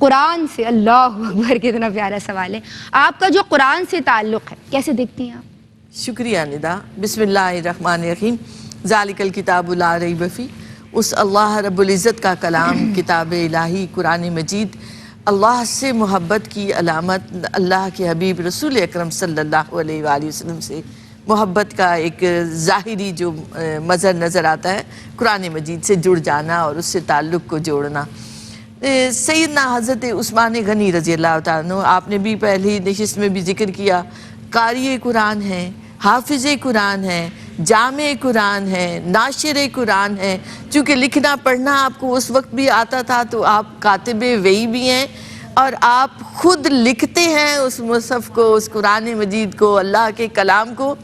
قرآن سے، اللہ اکبر کتنا پیارا سوال ہے، آپ کا جو قرآن سے تعلق ہے کیسے دیکھتی ہیں آپ؟ شکریہ ندا۔ بسم اللہ الرحمن الرحیم۔ ذالک الکتاب لا ریب فیہ، اس اللہ رب العزت کا کلام کتاب الہی قرآن مجید اللہ سے محبت کی علامت، اللہ کے حبیب رسول اکرم صلی اللہ علیہ وآلہ وسلم سے محبت کا ایک ظاہری جو مظہر نظر آتا ہے، قرآن مجید سے جڑ جانا اور اس سے تعلق کو جوڑنا۔ سیدنا حضرت عثمان غنی رضی اللہ تعالیٰ عنہ، آپ نے بھی پہلی نشست میں بھی ذکر کیا، قاری قرآن ہیں، حافظ قرآن ہیں، جامع قرآن ہیں، ناشر قرآن ہیں۔ چونکہ لکھنا پڑھنا آپ کو اس وقت بھی آتا تھا تو آپ کاتب وحی بھی ہیں، اور آپ خود لکھتے ہیں اس مصحف کو، اس قرآن مجید کو، اللہ کے کلام کو،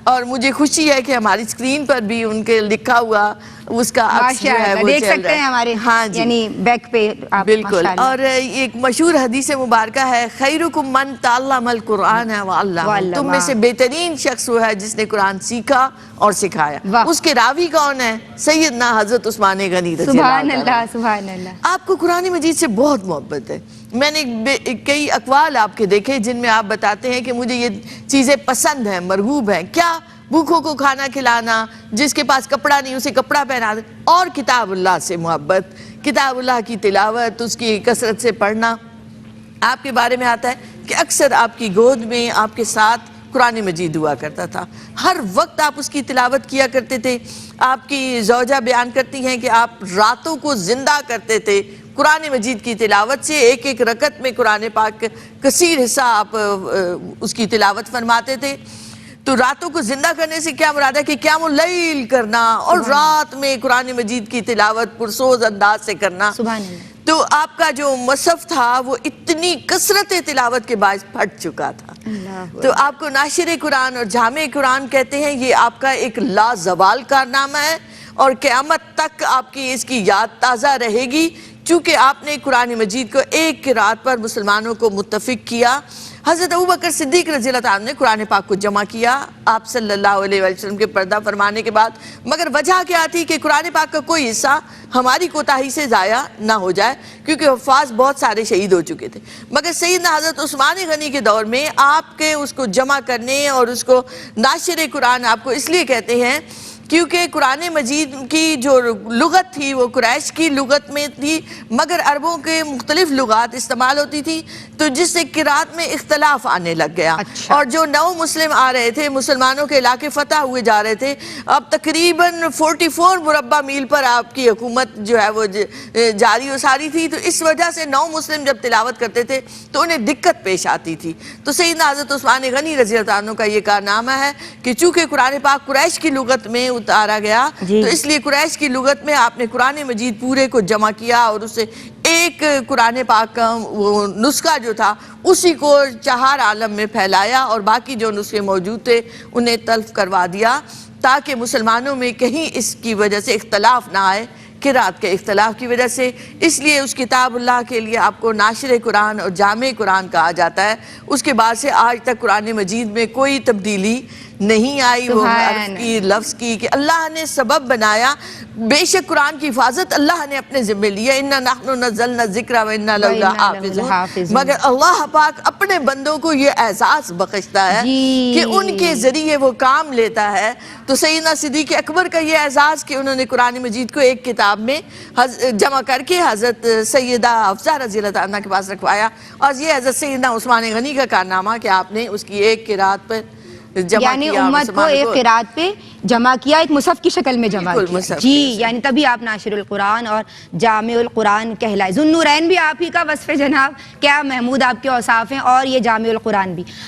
اور مجھے خوشی ہے کہ ہماری اسکرین پر بھی ان کے لکھا ہوا اس کا عکس جو ہے وہ دیکھ سکتے ہیں ہمارے، ہاں جی، یعنی بیک پہ آپ بالکل۔ اور ایک مشہور حدیث مبارکہ ہے، خیرکم من تعلم القرآن وعلمہ، تم میں سے بہترین شخص وہ ہے جس نے قرآن سیکھا اور سکھایا۔ اس کے راوی کون ہے؟ سیدنا حضرت عثمان غنی رضی اللہ عنہ۔ سبحان اللہ، سبحان اللہ۔ آپ کو قرآن مجید سے بہت محبت ہے۔ میں نے کئی اقوال آپ کے دیکھے جن میں آپ بتاتے ہیں کہ مجھے یہ چیزیں پسند ہیں، مرغوب ہیں۔ کیا؟ بھوکوں کو کھانا کھلانا، جس کے پاس کپڑا نہیں اسے کپڑا پہنا دے، اور کتاب اللہ سے محبت، کتاب اللہ کی تلاوت، اس کی کثرت سے پڑھنا۔ آپ کے بارے میں آتا ہے کہ اکثر آپ کی گود میں آپ کے ساتھ قرآن مجید ہوا کرتا تھا، ہر وقت آپ اس کی تلاوت کیا کرتے تھے۔ آپ کی زوجہ بیان کرتی ہیں کہ آپ راتوں کو زندہ کرتے تھے قرآن مجید کی تلاوت سے، ایک ایک رکعت میں قرآن پاک کثیر حصہ آپ اس کی تلاوت فرماتے تھے۔ تو راتوں کو زندہ کرنے سے کیا مراد ہے کہ قیام اللیل کرنا اور رات میں قرآن مجید کی تلاوت پرسوز انداز سے کرنا۔ سبحان اللہ۔ تو آپ کا جو مصحف تھا وہ اتنی کثرت تلاوت کے باعث پھٹ چکا تھا۔ تو آپ کو ناشر قرآن اور جامع قرآن کہتے ہیں، یہ آپ کا ایک لازوال کارنامہ ہے، اور قیامت تک آپ کی اس کی یاد تازہ رہے گی، چونکہ آپ نے قرآن مجید کو ایک قرات پر مسلمانوں کو متفق کیا۔ حضرت ابوبکر صدیق رضی اللہ تعالیٰ نے قرآن پاک کو جمع کیا آپ صلی اللہ علیہ وسلم کے پردہ فرمانے کے بعد، مگر وجہ کیا تھی کہ قرآن پاک کا کوئی حصہ ہماری کوتاہی سے ضائع نہ ہو جائے، کیونکہ حفاظ بہت سارے شہید ہو چکے تھے۔ مگر سیدنا حضرت عثمان غنی کے دور میں آپ کے اس کو جمع کرنے اور اس کو ناشر قرآن آپ کو اس لیے کہتے ہیں کیونکہ قرآن مجید کی جو لغت تھی وہ قریش کی لغت میں تھی، مگر عربوں کے مختلف لغات استعمال ہوتی تھی، تو جس سے قرات میں اختلاف آنے لگ گیا۔ اور جو نو مسلم آ رہے تھے، مسلمانوں کے علاقے فتح ہوئے جا رہے تھے، اب تقریباً 44 مربع میل پر آپ کی حکومت جو ہے وہ جاری و ساری تھی، تو اس وجہ سے نو مسلم جب تلاوت کرتے تھے تو انہیں دقت پیش آتی تھی۔ تو سیدنا حضرت عثمان غنی رضی اللہ عنہ کا یہ کارنامہ ہے کہ چونکہ قرآن پاک قریش کی لغت میں اتارا گیا، تو اس لیے قریش کی لغت میں آپ نے قرآن مجید پورے کو جمع کیا، اور اسے ایک قرآن پاک کا وہ نسخہ جو تھا اسی کو 4 عالم میں پھیلایا، اور باقی جو نسخے موجود تھے انہیں تلف کروا دیا، تاکہ مسلمانوں میں کہیں اس کی وجہ سے اختلاف نہ آئے، قرات کے اختلاف کی وجہ سے۔ اس لیے اس کتاب اللہ کے لیے آپ کو ناشر قرآن اور جامع قرآن کہا جاتا ہے۔ اس کے بعد سے آج تک قرآن مجید میں کوئی تبدیلی نہیں آئی، وہ حرف کی، لفظ کی، کہ اللہ نے سبب بنایا۔ بے شک قرآن کی حفاظت اللہ نے اپنے ذمہ لیا، اِنَّا نَحْنُ نَزَّلْنَا الذِّكْرَ وَإِنَّا لَهُ لَحَافِظُونَ، مگر اللہ پاک اپنے بندوں کو یہ احساس بخشتا ہے کہ ان کے ذریعے وہ کام لیتا ہے۔ تو سیدنا صدیق اکبر کا یہ اعزاز کہ انہوں نے قرآن مجید کو ایک کتاب میں جمع کر کے حضرت سیدہ حفصہ رضی اللہ عنہ کے پاس رکھوایا، اور یہ حضرت سیدنا عثمان غنی کا کارنامہ کہ آپ نے اس کی ایک قرات پر جمع یعنی کیا، امت کو ایک قرات پہ جمع کیا، ایک مصحف کی شکل میں جمع کیا۔ جی، یعنی تبھی آپ ناشر القرآن اور جامع القرآن کہلائے۔ ذو النورین بھی آپ ہی کا وصف ہے جناب، کیا محمود آپ کے اوصاف ہیں، اور یہ جامع القرآن بھی۔